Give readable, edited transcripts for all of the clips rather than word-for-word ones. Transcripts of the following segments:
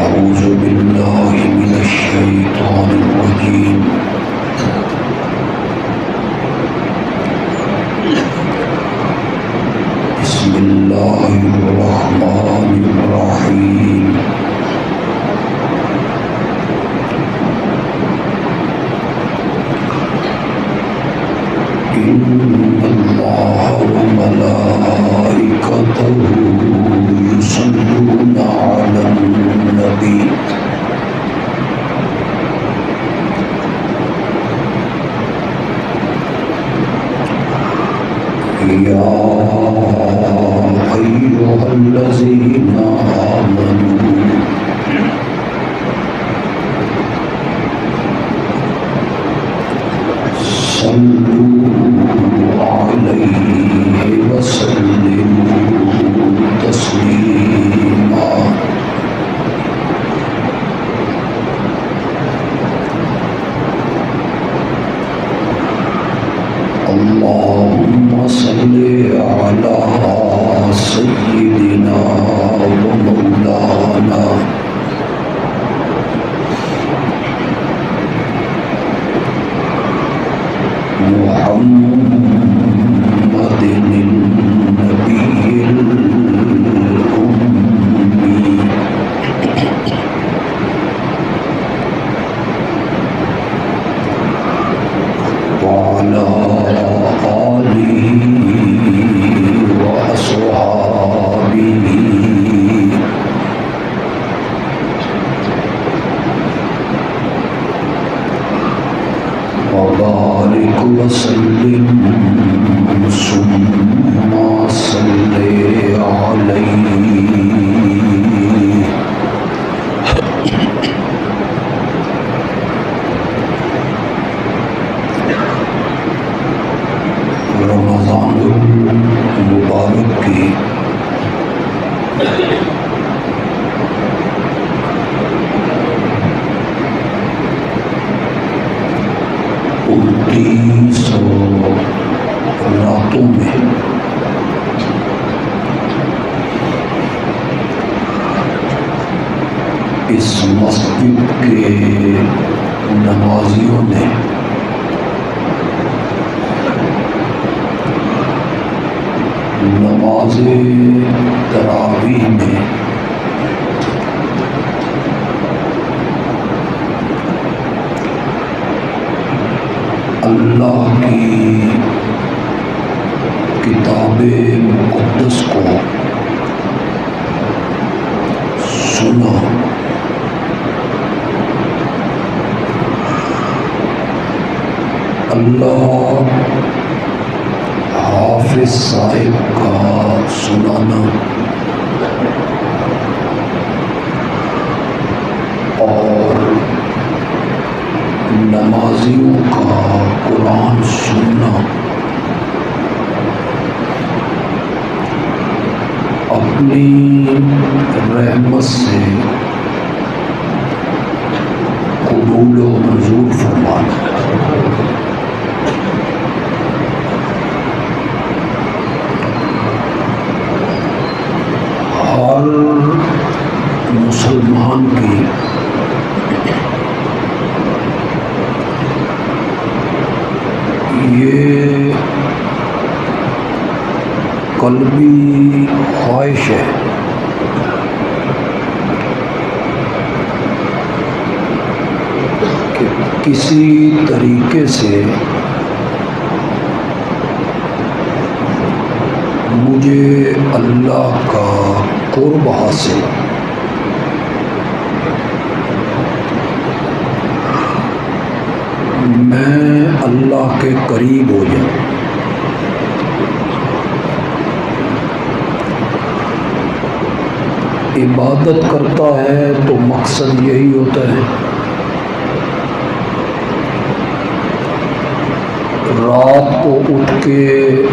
أعوذ بالله من الشيطان الرجيم بسم الله الرحمن الرحيم إن الله وملائكته يصلون على النبي يا أيها الذين آمنوا صلوا عليه وسلموا تسليما اللهم صل على سيدنا ومولانا محمد النبي الأمي وعلى آله وأصحابه وبارك وسلم ثم صل عليه رمضان المبارک کی 29 راتوں میں اس مسجد کے نمازیوں نے نماز تراویح میں اللہ کی کتاب مقدس کو سنا. اللہ حافظ صاحب کا سنانا اور نمازیوں کا قرآن سننا اپنی رحمت سے قبول و منظور فرمانا. ہر مسلمان کی یہ قلبی خواہش ہے کہ کسی طریقے سے مجھے اللہ کا قرب حاصل، میں اللہ کے قریب ہو جاؤں. عبادت کرتا ہے تو مقصد یہی ہوتا ہے، رات کو اٹھ کے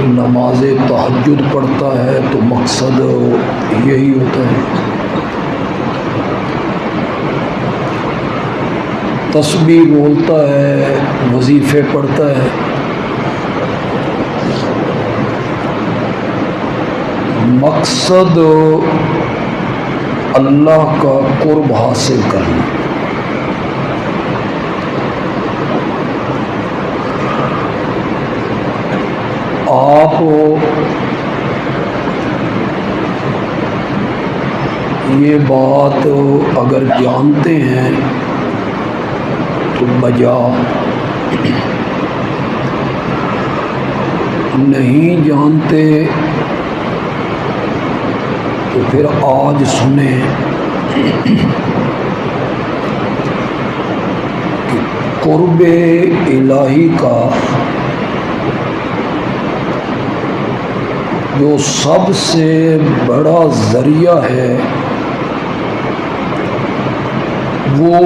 نماز تہجد پڑھتا ہے تو مقصد یہی ہوتا ہے، تسبیح بولتا ہے، وظیفے پڑھتا ہے، مقصد اللہ کا قرب حاصل کرنا۔ آپ یہ بات اگر جانتے ہیں تو بجا، نہیں جانتے تو پھر آج سنیں کہ قرب الہی کا جو سب سے بڑا ذریعہ ہے وہ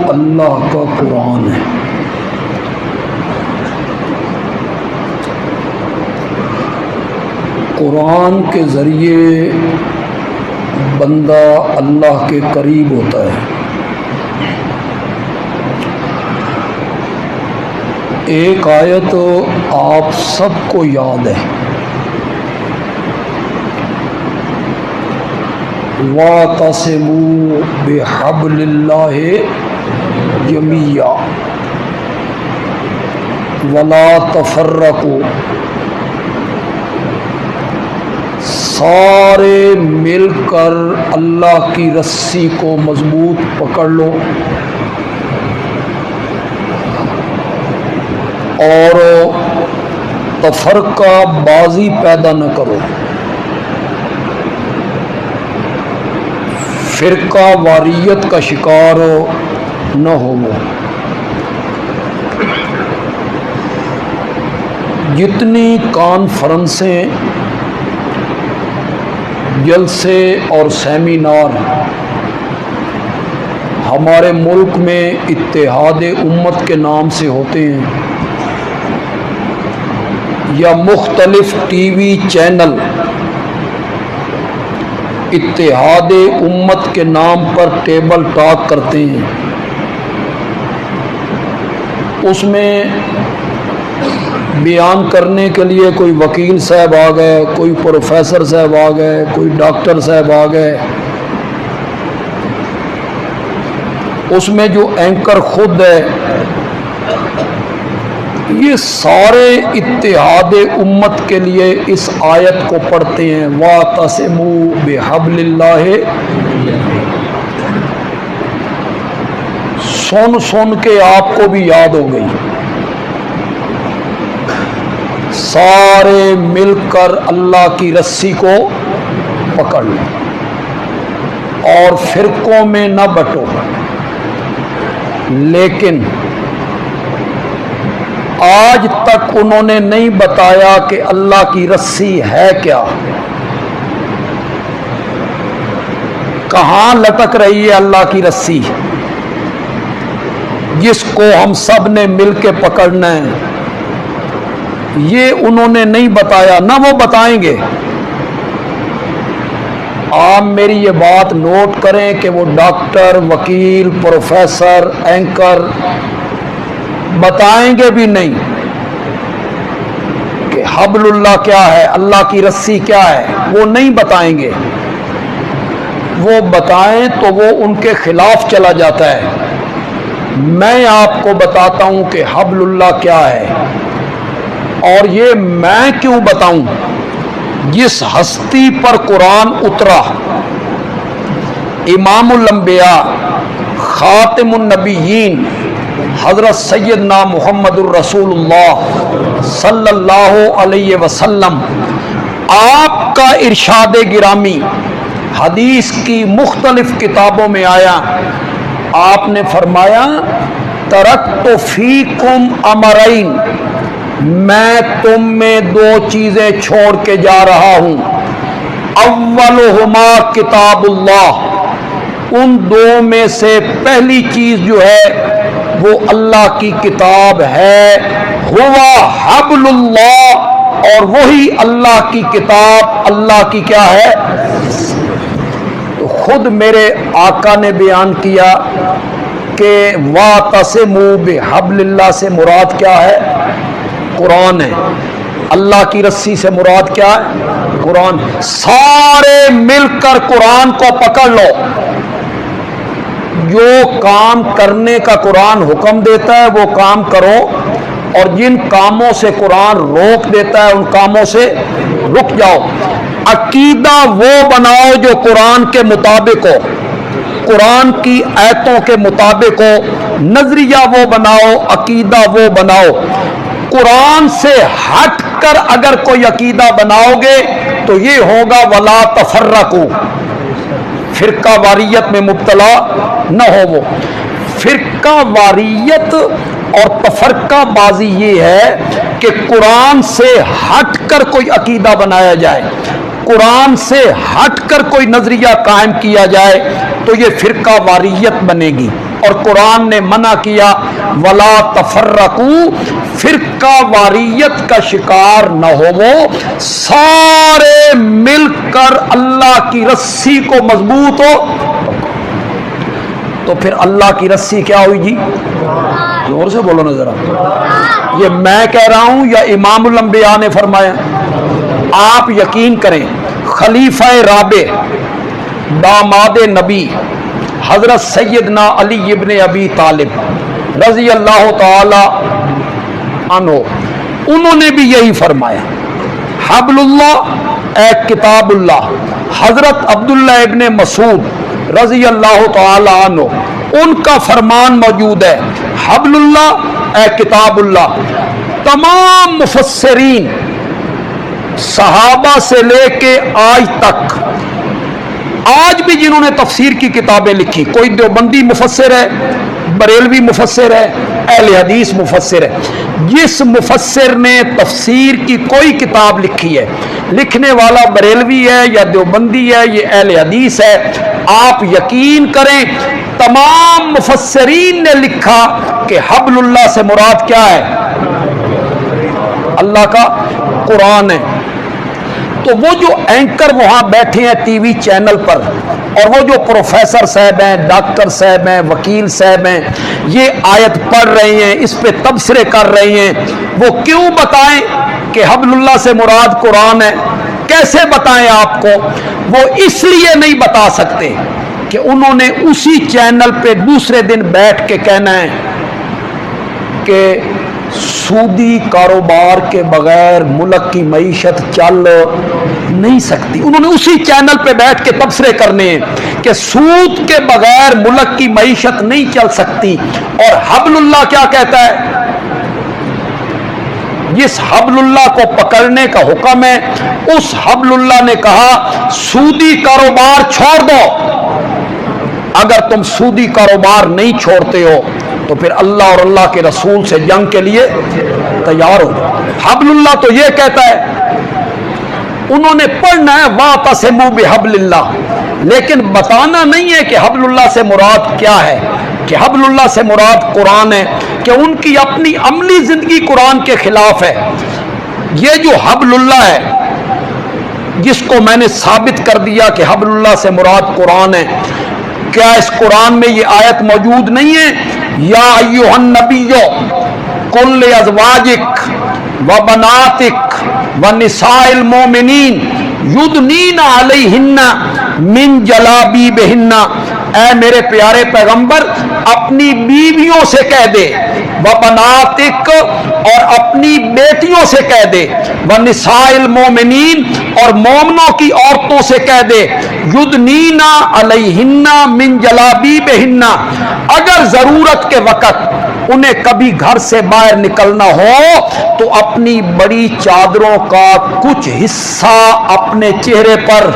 اللہ کا قرآن ہے۔ قرآن کے ذریعے بندہ اللہ کے قریب ہوتا ہے۔ ایک آیت آپ سب کو یاد ہے، وَاعْتَصِمُوا بِحَبْلِ اللَّهِ جَمِيعًا وَلَا تَفَرَّقُوا، سارے مل کر اللہ کی رسی کو مضبوط پکڑ لو اور تفرقہ بازی پیدا نہ کرو، فرقہ واریت کا شکار نہ ہو۔ جتنی کانفرنسیں، جلسے اور سیمینار ہمارے ملک میں اتحاد امت کے نام سے ہوتے ہیں یا مختلف ٹی وی چینل اتحاد امت کے نام پر ٹیبل ٹاک کرتے ہیں، اس میں بیان کرنے کے لیے کوئی وکیل صاحب آ گئے، کوئی پروفیسر صاحب آ گئے، کوئی ڈاکٹر صاحب آ گئے، اس میں جو اینکر خود ہے، یہ سارے اتحاد امت کے لیے اس آیت کو پڑھتے ہیں، وَاعْتَصِمُوا بِحَبْلِ اللَّهِ۔ سن کے آپ کو بھی یاد ہو گئی، سارے مل کر اللہ کی رسی کو پکڑ لو اور فرقوں میں نہ بٹو۔ لیکن آج تک انہوں نے نہیں بتایا کہ اللہ کی رسی ہے کیا، کہاں لٹک رہی ہے اللہ کی رسی جس کو ہم سب نے مل کے پکڑنا ہے، یہ انہوں نے نہیں بتایا، نہ وہ بتائیں گے۔ آپ میری یہ بات نوٹ کریں کہ وہ ڈاکٹر، وکیل، پروفیسر، اینکر بتائیں گے بھی نہیں کہ حبل اللہ کیا ہے، اللہ کی رسی کیا ہے، وہ نہیں بتائیں گے۔ وہ بتائیں تو وہ ان کے خلاف چلا جاتا ہے۔ میں آپ کو بتاتا ہوں کہ حبل اللہ کیا ہے، اور یہ میں کیوں بتاؤں؟ جس ہستی پر قرآن اترا، امام الانبیاء، خاتم النبیین، حضرت سیدنا محمد الرسول اللہ صلی اللہ علیہ وسلم، آپ کا ارشاد گرامی حدیث کی مختلف کتابوں میں آیا، آپ نے فرمایا ترکت فیکم امرین، میں تم میں دو چیزیں چھوڑ کے جا رہا ہوں، اولہما کتاب اللہ، ان دو میں سے پہلی چیز جو ہے وہ اللہ کی کتاب ہے، ہوا حبل اللہ، اور وہی اللہ کی کتاب اللہ کی کیا ہے؟ تو خود میرے آقا نے بیان کیا کہ وَاعْتَصِمُوا بِحَبْلِ اللَّهِ سے مراد کیا ہے؟ قرآن ہے۔ اللہ کی رسی سے مراد کیا ہے؟ قرآن۔ سارے مل کر قرآن کو پکڑ لو، جو کام کرنے کا قرآن حکم دیتا ہے وہ کام کرو، اور جن کاموں سے قرآن روک دیتا ہے ان کاموں سے رک جاؤ۔ عقیدہ وہ بناؤ جو قرآن کے مطابق ہو، قرآن کی آیتوں کے مطابق ہو، نظریہ وہ بناؤ، عقیدہ وہ بناؤ۔ قرآن سے ہٹ کر اگر کوئی عقیدہ بناؤ گے تو یہ ہوگا ولا تفرقوا، فرقہ واریت میں مبتلا نہ ہو۔ وہ فرقہ واریت اور تفرقہ بازی یہ ہے کہ قرآن سے ہٹ کر کوئی عقیدہ بنایا جائے، قرآن سے ہٹ کر کوئی نظریہ قائم کیا جائے تو یہ فرقہ واریت بنے گی، اور قرآن نے منع کیا ولا تفرقوا، فرقہ واریت کا شکار نہ ہو، سارے مل کر اللہ کی رسی کو مضبوط ہو۔ تو پھر اللہ کی رسی کیا ہوئی جی؟ زور سے بولو نا ذرا، یہ میں کہہ رہا ہوں یا امام الانبیاء نے فرمایا؟ آپ یقین کریں، خلیفہ رابع داماد نبی حضرت سیدنا علی ابن ابی طالب رضی اللہ تعالی عنہ، انہوں نے بھی یہی فرمایا، حبل اللہ اے کتاب اللہ۔ حضرت عبداللہ ابن مسعود رضی اللہ تعالی عنہ، ان کا فرمان موجود ہے، حبل اللہ اے کتاب اللہ۔ تمام مفسرین صحابہ سے لے کے آج تک، آج بھی جنہوں نے تفسیر کی کتابیں لکھی، کوئی دیوبندی مفسر ہے، بریلوی مفسر ہے، اہل حدیث مفسر ہے، جس مفسر نے تفسیر کی کوئی کتاب لکھی ہے، لکھنے والا بریلوی ہے یا دیوبندی ہے، یہ اہل حدیث ہے، آپ یقین کریں تمام مفسرین نے لکھا کہ حبل اللہ سے مراد کیا ہے؟ اللہ کا قرآن ہے۔ تو وہ جو اینکر وہاں بیٹھے ہیں ٹی وی چینل پر، اور وہ جو پروفیسر صاحب ہیں، ڈاکٹر صاحب ہیں، وکیل صاحب ہیں، یہ آیت پڑھ رہے ہیں، اس پہ تبصرے کر رہے ہیں، وہ کیوں بتائیں کہ حبل اللہ سے مراد قرآن ہے؟ کیسے بتائیں آپ کو؟ وہ اس لیے نہیں بتا سکتے کہ انہوں نے اسی چینل پہ دوسرے دن بیٹھ کے کہنا ہے کہ سودی کاروبار کے بغیر ملک کی معیشت چل نہیں سکتی۔ انہوں نے اسی چینل پہ بیٹھ کے تبصرے کرنے ہیں کہ سود کے بغیر ملک کی معیشت نہیں چل سکتی، اور حبل اللہ کیا کہتا ہے؟ جس حبل اللہ کو پکڑنے کا حکم ہے، اس حبل اللہ نے کہا سودی کاروبار چھوڑ دو۔ اگر تم سودی کاروبار نہیں چھوڑتے ہو تو پھر اللہ اور اللہ کے رسول سے جنگ کے لیے تیار ہو جاؤ۔ حبل اللہ تو یہ کہتا ہے، انہوں نے پڑھنا ہے وَاعْتَصِمُوا بِحَبْلِ اللَّهِ، لیکن بتانا نہیں ہے کہ حبل اللہ سے مراد کیا ہے، کہ حبل اللہ سے مراد قرآن ہے، کہ ان کی اپنی عملی زندگی قرآن کے خلاف ہے۔ یہ جو حبل اللہ ہے، جس کو میں نے ثابت کر دیا کہ حبل اللہ سے مراد قرآن ہے، کیا اس قرآن میں یہ آیت موجود نہیں ہے؟ یا ایھا النبی قل لازواجک وبناتک ونساء المؤمنین یدنین علیہن من جلابیبہن، اے میرے پیارے پیغمبر اپنی بیویوں سے کہہ دے، وبناتک اور اپنی بیٹیوں سے کہہ دے، ونساء المؤمنین اور مومنوں کی عورتوں سے کہہ دے، یدنین علیہن من جلابیبہن، اگر ضرورت کے وقت انہیں کبھی گھر سے باہر نکلنا ہو تو اپنی بڑی چادروں کا کچھ حصہ اپنے چہرے پر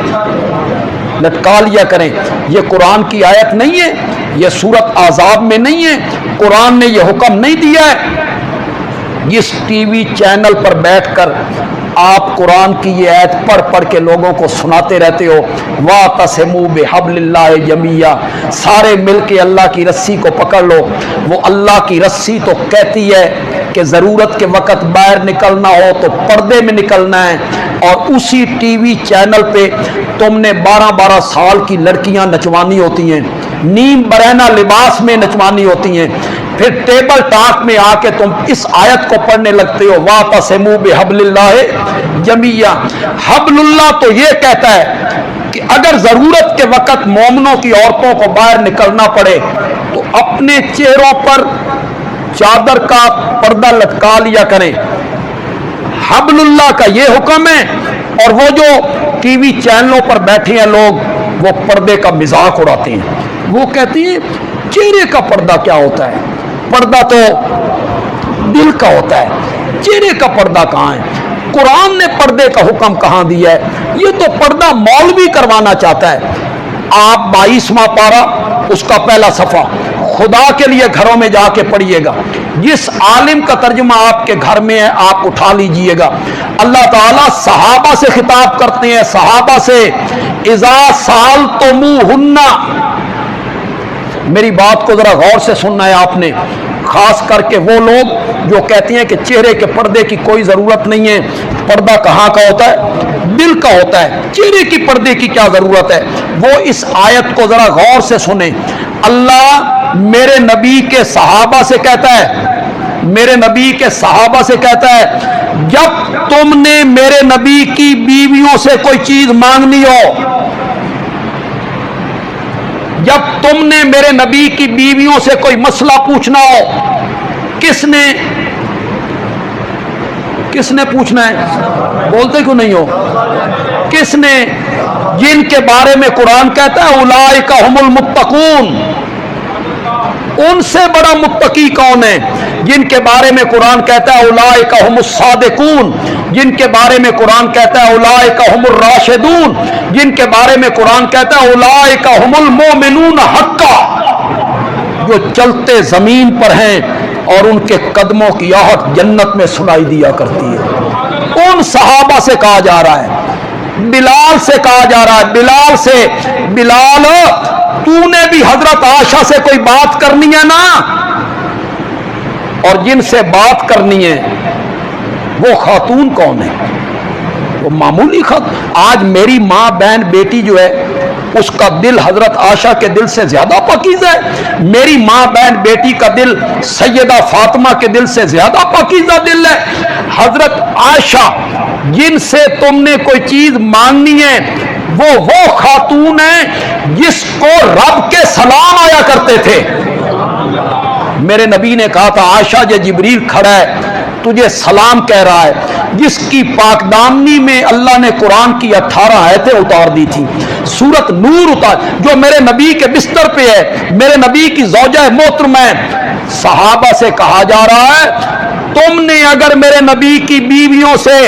لٹکا لیا کریں۔ یہ قرآن کی آیت نہیں ہے، یہ سورت احزاب میں نہیں ہے، قرآن نے یہ حکم نہیں دیا ہے۔ جس ٹی وی چینل پر بیٹھ کر آپ قرآن کی یہ آیت پڑھ پڑھ کے لوگوں کو سناتے رہتے ہو، وَاعْتَصِمُوا بِحَبْلِ اللَّهِ جَمِيعًا، سارے مل کے اللہ کی رسی کو پکڑ لو۔ وہ اللہ کی رسی تو کہتی ہے کہ ضرورت کے وقت باہر نکلنا ہو تو پردے میں نکلنا ہے، اور اسی ٹی وی چینل پہ تم نے 12 سال کی لڑکیاں نچوانی ہوتی ہیں، نیم برہنہ لباس میں نچوانی ہوتی ہیں، پھر ٹیبل ٹاک میں آ کے تم اس آیت کو پڑھنے لگتے ہو وَاعْتَصِمُوا بِحَبْلِ اللَّهِ جَمِيعًا۔ حبل اللہ تو یہ کہتا ہے کہ اگر ضرورت کے وقت مومنوں کی عورتوں کو باہر نکلنا پڑے تو اپنے چہروں پر چادر کا پردہ لٹکا لیا کریں۔ حبل اللہ کا یہ حکم ہے، اور وہ جو ٹی وی چینلوں پر بیٹھے ہیں لوگ وہ پردے کا مذاق اڑاتے ہیں، وہ کہتے ہیں چہرے کا پردہ کیا ہوتا ہے، پردہ تو دل کا ہوتا ہے، چہرے کا پردہ کہاں ہے؟ قرآن نے پردے کا حکم کہاں دیا ہے؟ یہ تو پردہ مولوی کروانا چاہتا ہے۔ آپ 22واں پارہ اس کا پہلا صفحہ خدا کے لیے گھروں میں جا کے پڑھیے گا، جس عالم کا ترجمہ آپ کے گھر میں ہے آپ اٹھا لیجئے گا۔ اللہ تعالیٰ صحابہ سے خطاب کرتے ہیں، صحابہ سے اذا سالتموہن، میری بات کو ذرا غور سے سننا ہے آپ نے، خاص کر کے وہ لوگ جو کہتے ہیں کہ چہرے کے پردے کی کوئی ضرورت نہیں ہے، پردہ کہاں کا ہوتا ہے؟ دل کا ہوتا ہے، چہرے کی پردے کی کیا ضرورت ہے؟ وہ اس آیت کو ذرا غور سے سنیں۔ اللہ میرے نبی کے صحابہ سے کہتا ہے، میرے نبی کے صحابہ سے کہتا ہے جب تم نے میرے نبی کی بیویوں سے کوئی چیز مانگنی ہو، جب تم نے میرے نبی کی بیویوں سے کوئی مسئلہ پوچھنا ہو، کس نے پوچھنا ہے؟ بولتے کیوں نہیں ہو؟ کس نے؟ جن کے بارے میں قرآن کہتا ہے اولئک ھم المتقون، ان سے بڑا متقی کون ہے؟ جن کے بارے میں قرآن کہتا ہے اولئک ھم الصادقون، جن کے بارے میں قرآن کہتا ہے اولئک ھم الراشدون، جن کے بارے میں قرآن کہتا ہے اولئک ھم المؤمنون حقا، جو چلتے زمین پر ہیں اور ان کے قدموں کی آہٹ جنت میں سنائی دیا کرتی ہے۔ ان صحابہ سے کہا جا رہا ہے، بلال سے کہا جا رہا ہے، بلال سے، بلال تو نے بھی حضرت عائشہ سے کوئی بات کرنی ہے نا، اور جن سے بات کرنی ہے وہ خاتون کون ہے؟ وہ معمولی آج میری ماں بہن بیٹی جو ہے اس کا دل حضرت عائشہ کے دل سے زیادہ پاکیزہ ہے، میری ماں بہن بیٹی کا دل سیدہ فاطمہ کے دل سے زیادہ پاکیزہ دل ہے۔ حضرت عائشہ جن سے تم نے کوئی چیز مانگنی ہے وہ خاتون ہیں جس کو رب کے سلام آیا کرتے تھے۔ میرے نبی نے کہا تھا عائشہ جو جبریل کھڑا ہے تجھے سلام کہہ رہا ہے، جس کی پاک دامنی میں اللہ نے قرآن کی 18 آیتیں اتار دی تھی، سورت نور اتار، جو میرے نبی کے بستر پہ ہے، میرے نبی کی زوجہ محترمہ ہے۔ صحابہ سے کہا جا رہا ہے تم نے اگر میرے نبی کی بیویوں سے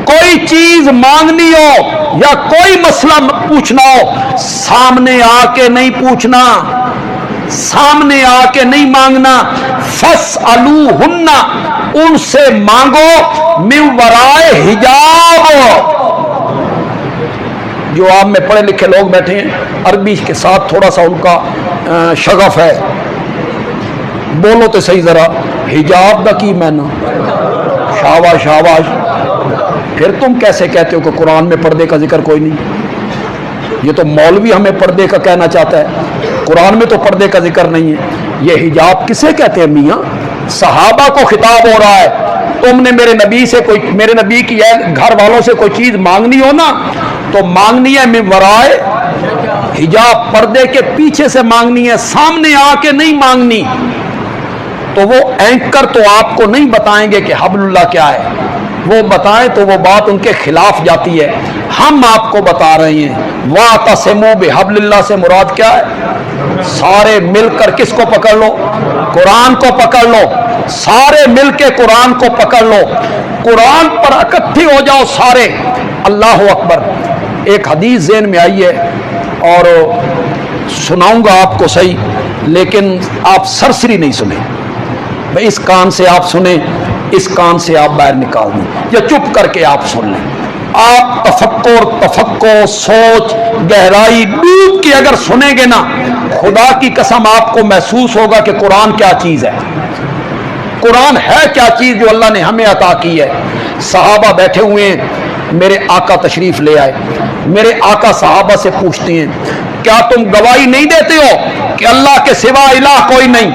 کوئی چیز مانگنی ہو یا کوئی مسئلہ پوچھنا ہو، سامنے آ کے نہیں پوچھنا، سامنے آ کے نہیں مانگنا، فَاسْأَلُوهُنَّ، ان سے مانگو مِن وَرَائِے حجاب۔ جو آپ میں پڑھے لکھے لوگ بیٹھے ہیں عربی کے ساتھ تھوڑا سا ان کا شغف ہے، بولو تو صحیح ذرا، حجاب دا کی میں نا، شاباش شاباش۔ پھر تم کیسے کہتے ہو کہ قرآن میں پردے کا ذکر کوئی نہیں؟ یہ تو مولوی ہمیں پردے کا کہنا چاہتا ہے، قرآن میں تو پردے کا ذکر نہیں ہے۔ یہ حجاب کسے کہتے ہیں میاں؟ صحابہ کو خطاب ہو رہا ہے، تم نے میرے نبی سے کوئی، میرے نبی کی گھر والوں سے کوئی چیز مانگنی ہو نا تو مانگنی ہے من ورائے حجاب، پردے کے پیچھے سے مانگنی ہے، سامنے آ کے نہیں مانگنی۔ تو وہ اینکر تو آپ کو نہیں بتائیں گے کہ حبل اللہ کیا ہے، وہ بتائیں تو وہ بات ان کے خلاف جاتی ہے۔ ہم آپ کو بتا رہے ہیں وَاعْتَصِمُوا بِحَبْلِ اللَّهِ سے مراد کیا ہے؟ سارے مل کر کس کو پکڑ لو؟ قرآن کو پکڑ لو، سارے مل کے قرآن کو پکڑ لو، قرآن پر اکٹھے ہو جاؤ سارے۔ اللہ اکبر۔ ایک حدیث ذہن میں آئی ہے اور سناؤں گا آپ کو صحیح، لیکن آپ سرسری نہیں سنیں، بھائی اس کان سے آپ سنیں، اس کان سے آپ باہر نکال دیں، یا چپ کر کے آپ سن لیں۔ آپ تفکر سوچ گہرائی ڈوب کے اگر سنیں گے نا، خدا کی قسم آپ کو محسوس ہوگا کہ قرآن کیا چیز ہے، قرآن ہے کیا چیز جو اللہ نے ہمیں عطا کی ہے۔ صحابہ بیٹھے ہوئے ہیں، میرے آقا تشریف لے آئے، میرے آقا صحابہ سے پوچھتے ہیں کیا تم گواہی نہیں دیتے ہو کہ اللہ کے سوا الہ کوئی نہیں؟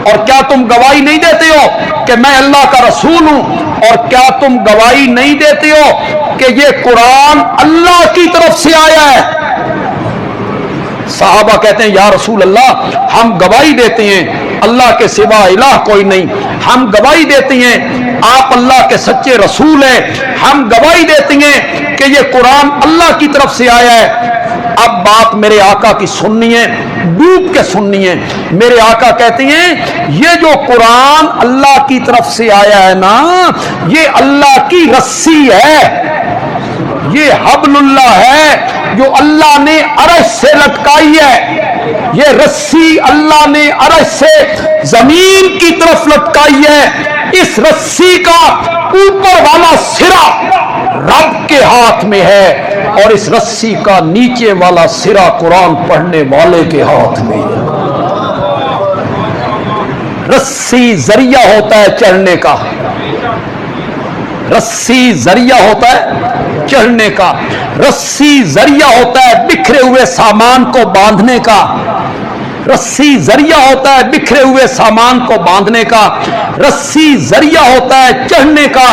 اور کیا تم گواہی نہیں دیتے ہو کہ میں اللہ کا رسول ہوں؟ اور کیا تم گواہی نہیں دیتے ہو کہ یہ قرآن اللہ کی طرف سے آیا ہے؟ صحابہ کہتے ہیں یا رسول اللہ ہم گواہی دیتے ہیں اللہ کے سوا الہ کوئی نہیں، ہم گواہی دیتے ہیں آپ اللہ کے سچے رسول ہیں، ہم گواہی دیتے ہیں کہ یہ قرآن اللہ کی طرف سے آیا ہے۔ اب بات میرے آقا کی سننی ہے، ڈوب کے سننی ہے۔ میرے آقا کہتے ہیں یہ جو قرآن اللہ کی طرف سے آیا ہے نا، یہ اللہ کی رسی ہے، یہ حبل اللہ ہے جو اللہ نے عرش سے لٹکائی ہے۔ یہ رسی اللہ نے عرش سے زمین کی طرف لٹکائی ہے۔ اس رسی کا اوپر والا سرا رب کے ہاتھ میں ہے اور اس رسی کا نیچے والا سرا قرآن پڑھنے والے کے ہاتھ میں ہے۔ رسی ذریعہ ہوتا ہے چڑھنے کا، رسی ذریعہ ہوتا ہے چڑھنے کا، رسی ذریعہ ہوتا ہے بکھرے ہوئے سامان کو باندھنے کا، رسی ذریعہ ہوتا ہے بکھرے ہوئے سامان کو باندھنے کا، رسی ذریعہ ہوتا ہے چڑھنے کا۔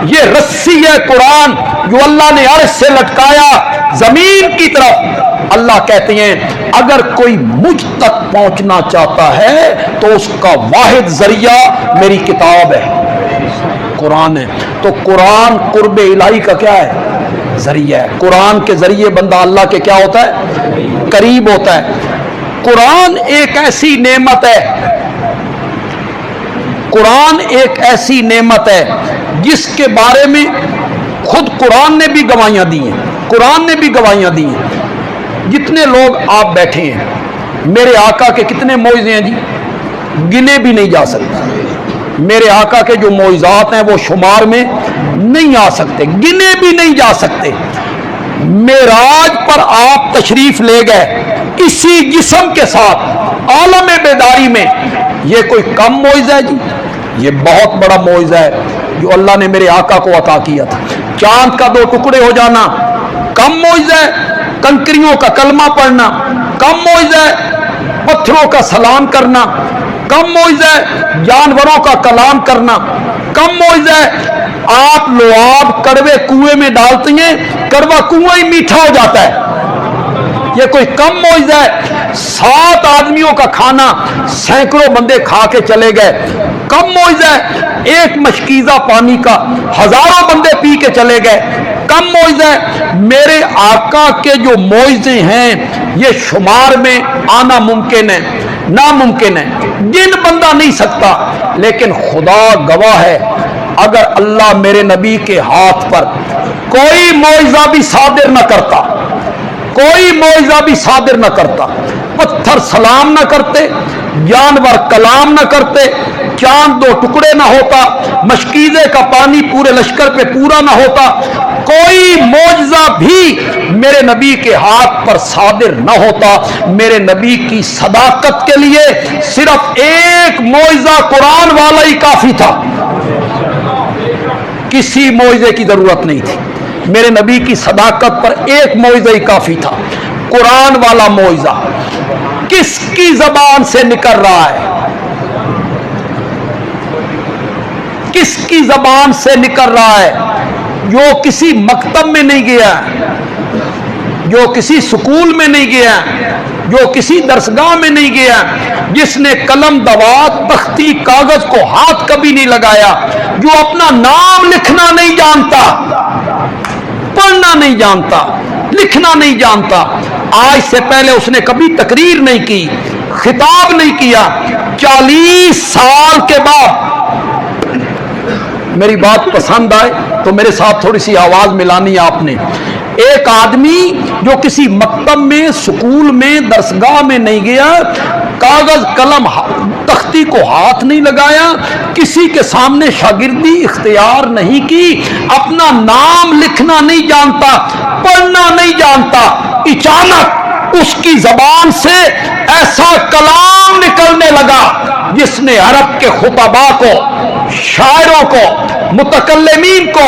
یہ رسی ہے قرآن جو اللہ نے عرش سے لٹکایا زمین کی طرف۔ اللہ کہتے ہیں اگر کوئی مجھ تک پہنچنا چاہتا ہے تو اس کا واحد ذریعہ میری کتاب ہے، قرآن ہے۔ تو قرآن قرب الہی کا کیا ہے؟ ذریعہ ہے۔ قرآن کے ذریعے بندہ اللہ کے کیا ہوتا ہے؟ قریب ہوتا ہے۔ قرآن ایک ایسی نعمت ہے، قرآن ایک ایسی نعمت ہے جس کے بارے میں خود قرآن نے بھی گواہیاں دی ہیں، قرآن نے بھی گواہیاں دی ہیں۔ جتنے لوگ آپ بیٹھے ہیں، میرے آقا کے کتنے معجزے ہیں جی، گنے بھی نہیں جا سکتے۔ میرے آقا کے جو معجزات ہیں وہ شمار میں نہیں آ سکتے، گنے بھی نہیں جا سکتے۔ معراج پر آپ تشریف لے گئے اسی جسم کے ساتھ عالم بیداری میں، یہ کوئی کم معجزہ ہے جی؟ یہ بہت بڑا معجزہ ہے جو اللہ نے میرے آقا کو عطا کیا تھا۔ چاند کا 2 ٹکڑے ہو جانا کم معجزہ ہے، کنکریوں کا کلمہ پڑھنا کم معجزہ ہے، پتھروں کا سلام کرنا کم معجزہ ہے، جانوروں کا کلام کرنا کم معجزہ ہے۔ آپ لعاب کڑوے کنویں میں ڈالتے ہیں، کڑوا کنواں ہی میٹھا ہو جاتا ہے، یہ کوئی کم معجزہ ہے۔ 7 آدمیوں کا کھانا سینکڑوں بندے کھا کے چلے گئے، کم معجزہ ہے۔ ایک مشکیزہ پانی کا ہزاروں بندے پی کے چلے گئے، کم معجزہ ہے۔ میرے آقا کے جو معجزے ہیں یہ شمار میں آنا ممکن ہے، ناممکن ہے، گن بندہ نہیں سکتا۔ لیکن خدا گواہ ہے اگر اللہ میرے نبی کے ہاتھ پر کوئی معجزہ بھی صادر نہ کرتا، کوئی معجزہ بھی صادر نہ کرتا، پتھر سلام نہ کرتے، جانور کلام نہ کرتے، چاند 2 ٹکڑے نہ ہوتا، مشکیزے کا پانی پورے لشکر پہ پورا نہ ہوتا، کوئی معجزہ بھی میرے نبی کے ہاتھ پر صادر نہ ہوتا۔ میرے نبی کی صداقت کے لیے صرف ایک معجزہ قرآن والا ہی کافی تھا، کسی معجزے کی ضرورت نہیں تھی۔ میرے نبی کی صداقت پر ایک معجزہ ہی کافی تھا، قرآن والا معجزہ۔ کس کی زبان سے نکل رہا ہے؟ کس کی زبان سے نکل رہا ہے؟ جو کسی مکتب میں نہیں گیا، جو کسی سکول میں نہیں گیا، جو کسی درسگاہ میں نہیں گیا، جس نے قلم دوات تختی کاغذ کو ہاتھ کبھی نہیں لگایا، جو اپنا نام لکھنا نہیں جانتا، پڑھنا نہیں جانتا، لکھنا نہیں جانتا، آج سے پہلے اس نے کبھی تقریر نہیں کی، خطاب نہیں کیا، 40 سال کے بعد، میری بات پسند آئے تو میرے ساتھ تھوڑی سی آواز ملانی آپ نے، ایک آدمی جو کسی مکتب میں، سکول میں، درسگاہ میں نہیں گیا، کاغذ قلم تختی کو ہاتھ نہیں لگایا، کسی کے سامنے شاگردی اختیار نہیں کی، اپنا نام لکھنا نہیں جانتا، پڑھنا نہیں جانتا، اچانک اس کی زبان سے ایسا کلام نکلنے لگا جس نے عرب کے خطباء کو، شاعروں کو، متکلمین کو،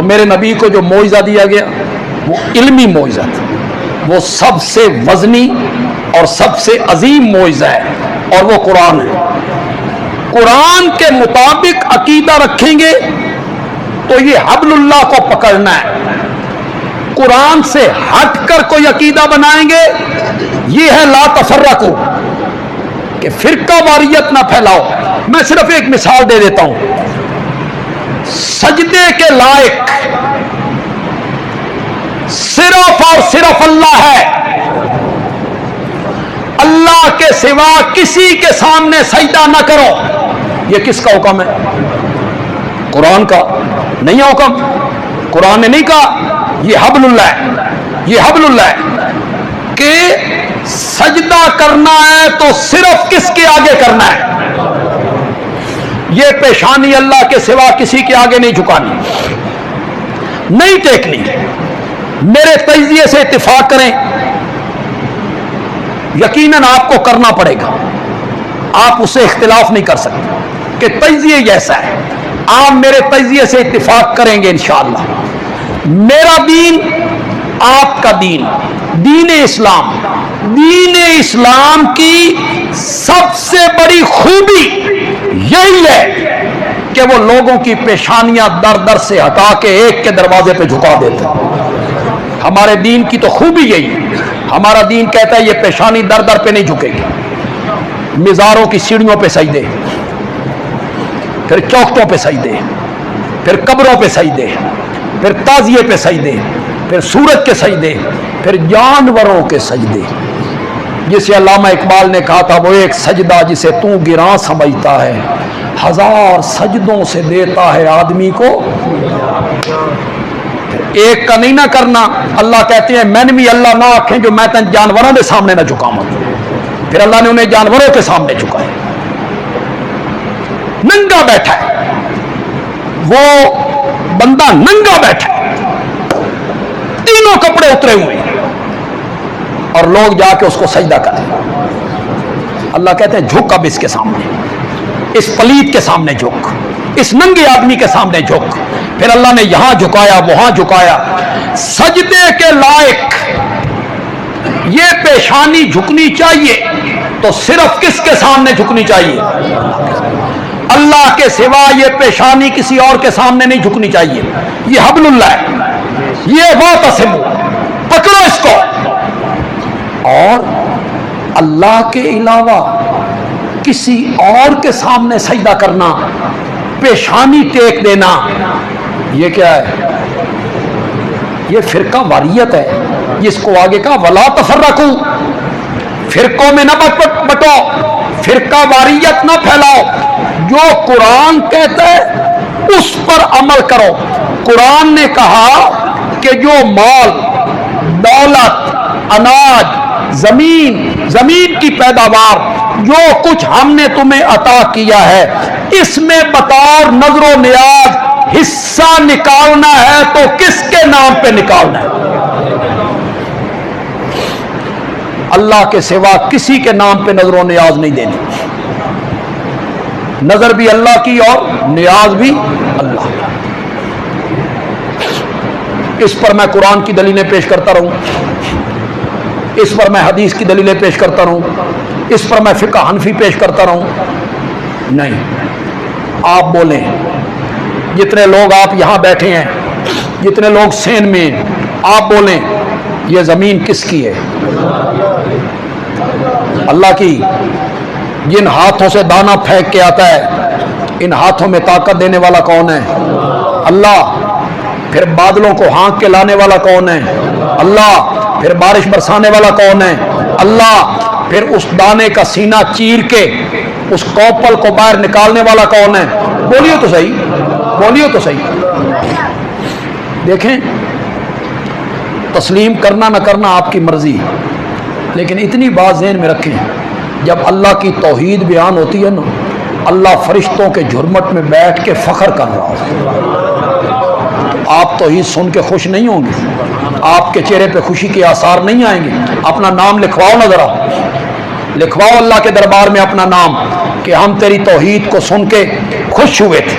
تو میرے نبی کو جو معجزہ دیا گیا وہ علمی معجزہ تھا، وہ سب سے وزنی اور سب سے عظیم معجزہ ہے، اور وہ قرآن ہے۔ قرآن کے مطابق عقیدہ رکھیں گے تو یہ حبل اللہ کو پکڑنا ہے، قرآن سے ہٹ کر کوئی عقیدہ بنائیں گے یہ ہے لا تفرقو، کہ فرقہ واریت نہ پھیلاؤ۔ میں صرف ایک مثال دے دیتا ہوں، سجدے کے لائق صرف اور صرف اللہ ہے، اللہ کے سوا کسی کے سامنے سجدہ نہ کرو۔ یہ کس کا حکم ہے؟ قرآن کا نہیں ہے حکم، قرآن نے نہیں کہا، یہ حبل اللہ ہے، یہ حبل اللہ ہے کہ سجدہ کرنا ہے تو صرف کس کے آگے کرنا ہے؟ یہ پیشانی اللہ کے سوا کسی کے آگے نہیں جھکانی، نہیں ٹیکنی۔ میرے تجزیے سے اتفاق کریں، یقیناً آپ کو کرنا پڑے گا، آپ اس سے اختلاف نہیں کر سکتے کہ تجزیہ ایسا ہے، آپ میرے تجزیے سے اتفاق کریں گے انشاءاللہ۔ میرا دین، آپ کا دین، دین اسلام، دین اسلام کی سب سے بڑی خوبی یہی ہے کہ وہ لوگوں کی پیشانیاں در در سے ہٹا کے ایک کے دروازے پہ جھکا دیتے ہیں۔ ہمارے دین کی تو خوبی یہی ہے، ہمارا دین کہتا ہے یہ پیشانی در در پہ نہیں جھکے گی، مزاروں کی سیڑھیوں پہ سجدے، پھر چوکٹوں پہ سجدے، پھر قبروں پہ سجدے، پھر تعزیے پہ سجدے، پھر سورج کے سجدے، پھر جانوروں کے سجدے۔ جسے علامہ اقبال نے کہا تھا وہ ایک سجدہ جسے تو گراں سمجھتا ہے، ہزار سجدوں سے دیتا ہے آدمی کو۔ ایک کا نہیں نہ کرنا، اللہ کہتے ہیں میں نے بھی اللہ نہ آکھیں جو میں تن جانوروں کے سامنے نہ جھکاؤں، پھر اللہ نے انہیں جانوروں کے سامنے جھکائے۔ ننگا بیٹھا ہے وہ بندہ، ننگا بیٹھا ہے، تینوں کپڑے اترے ہوئے ہیں، اور لوگ جا کے اس کو سجدہ کریں۔ اللہ کہتے ہیں جھک اب اس کے سامنے، اس پلیت کے سامنے جھک، اس ننگے آدمی کے سامنے جھک۔ پھر اللہ نے یہاں جھکایا، وہاں جھکایا۔ سجدے کے لائق یہ پیشانی جھکنی چاہیے تو صرف کس کے سامنے جھکنی چاہیے؟ اللہ کے سوا یہ پیشانی کسی اور کے سامنے نہیں جھکنی چاہیے۔ یہ حبل اللہ ہے، یہ واعتصموا، پکڑو اس کو۔ اور اللہ کے علاوہ کسی اور کے سامنے سجدہ کرنا، پیشانی ٹیک دینا، یہ کیا ہے؟ یہ فرقہ واریت ہے، جس کو آگے کہا ولا تفرقوا، فرقوں میں نہ بٹو، فرقہ واریت نہ پھیلاؤ۔ جو قرآن کہتا ہے اس پر عمل کرو۔ قرآن نے کہا کہ جو مال، دولت، اناج، زمین کی پیداوار، جو کچھ ہم نے تمہیں عطا کیا ہے، اس میں بطور نظر و نیاز حصہ نکالنا ہے تو کس کے نام پہ نکالنا ہے؟ اللہ کے سوا کسی کے نام پہ نظر و نیاز نہیں دینی، نظر بھی اللہ کی اور نیاز بھی اللہ کی۔ اس پر میں قرآن کی دلیلیں پیش کرتا رہوں، اس پر میں حدیث کی دلیلیں پیش کرتا رہوں، اس پر میں فقہ حنفی پیش کرتا رہوں؟ نہیں۔ آپ بولیں، جتنے لوگ آپ یہاں بیٹھے ہیں، جتنے لوگ سین میں ہیں، آپ بولیں یہ زمین کس کی ہے؟ اللہ کی۔ جن ہاتھوں سے دانا پھینک کے آتا ہے، ان ہاتھوں میں طاقت دینے والا کون ہے؟ اللہ۔ پھر بادلوں کو ہانک کے لانے والا کون ہے؟ اللہ۔ پھر بارش برسانے والا کون ہے؟ اللہ۔ پھر اس دانے کا سینہ چیر کے اس کوپل کو باہر نکالنے والا کون ہے؟ بولیے تو صحیح، بولیے تو صحیح۔ دیکھیں، تسلیم کرنا نہ کرنا آپ کی مرضی، لیکن اتنی بات ذہن میں رکھیں، جب اللہ کی توحید بیان ہوتی ہے نا، اللہ فرشتوں کے جھرمٹ میں بیٹھ کے فخر کر رہا ہو۔ آپ توحید سن کے خوش نہیں ہوں گے، آپ کے چہرے پہ خوشی کے آثار نہیں آئیں گے۔ اپنا نام لکھواؤ نا ذرا، لکھواؤ اللہ کے دربار میں اپنا نام کہ ہم تیری توحید کو سن کے خوش ہوئے تھے۔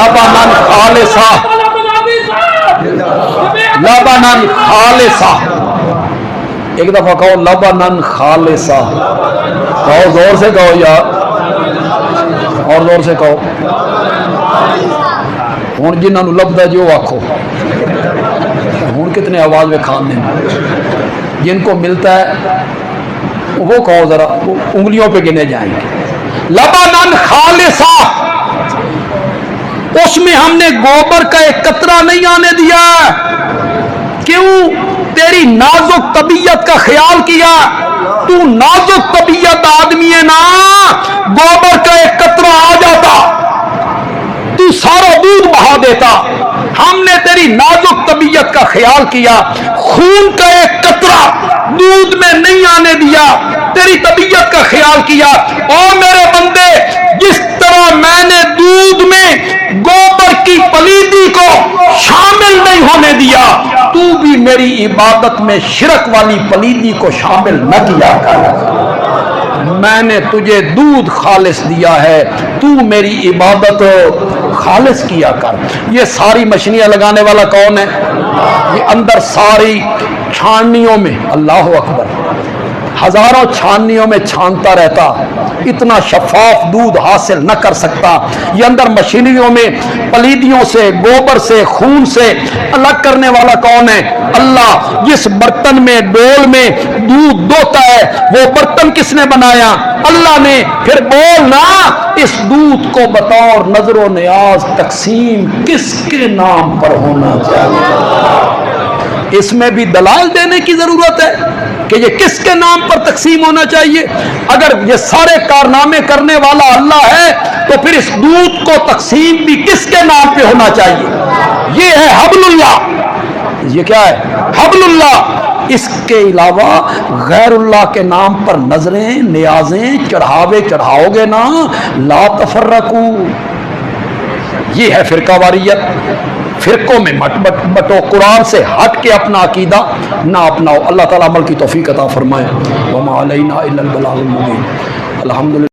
لبنن خالصا، لبنن خالصا، ایک دفعہ کہو لبنن خالصا، کہو زور سے کہو یار، اور زور سے کہو. ہوں جنہوں نے لبدا جو آکھو، ہوں کتنے آواز میں کھان دیں، جن کو ملتا ہے وہ کہو ذرا، انگلیوں پہ گنے جائیں گے. لبنن خالصا، اس میں ہم نے گوبر کا ایک قطرہ نہیں آنے دیا. کیوں؟ تیری نازک طبیعت کا خیال کیا. تو نازک طبیعت آدمی ہے نا، گوبر کا ایک قطرہ آ جاتا تو سارا دودھ بہا دیتا. ہم نے تیری نازک طبیعت کا خیال کیا، خون کا ایک قطرہ دودھ میں نہیں آنے دیا، تیری طبیعت کا خیال کیا. اور میرے بندے، جس طرح میں نے دودھ میں گوبر کی پلیدی کو شامل نہیں ہونے دیا، تو بھی میری عبادت میں شرک والی پلیدی کو شامل نہ کیا کر. میں نے تجھے دودھ خالص دیا ہے، تو میری عبادت خالص کیا کر. یہ ساری مشینیاں لگانے والا کون ہے؟ یہ اندر ساری چھاننیوں میں، اللہ اکبر، ہزاروں چھاننیوں میں چھانتا رہتا، اتنا شفاف دودھ حاصل نہ کر سکتا. یہ اندر مشینریوں میں پلیدیوں سے، گوبر سے، خون سے الگ کرنے والا کون ہے؟ اللہ. جس برتن میں، ڈول میں دودھ دوتا ہے، وہ برتن کس نے بنایا؟ اللہ نے. پھر بولنا، اس دودھ کو بطور نظر و نیاز تقسیم کس کے نام پر ہونا چاہیے؟ اس میں بھی دلائل دینے کی ضرورت ہے کہ یہ کس کے نام پر تقسیم ہونا چاہیے. اگر یہ سارے کارنامے کرنے والا اللہ ہے تو پھر اس دودھ کو تقسیم بھی کس کے نام پہ ہونا چاہیے؟ یہ ہے حبل اللہ. یہ کیا ہے؟ حبل اللہ. اس کے علاوہ غیر اللہ کے نام پر نظریں، نیازیں چڑھاوے چڑھاؤ گے نا، لا تفرقو. یہ ہے فرقہ واریت. فرقوں میں مت بٹو، قرآن سے ہٹ کے اپنا عقیدہ نہ اپناؤ. اللہ تعالیٰ عمل کی توفیق عطا فرمائے. وما علینا الا البلاغ المبین. الحمدللہ.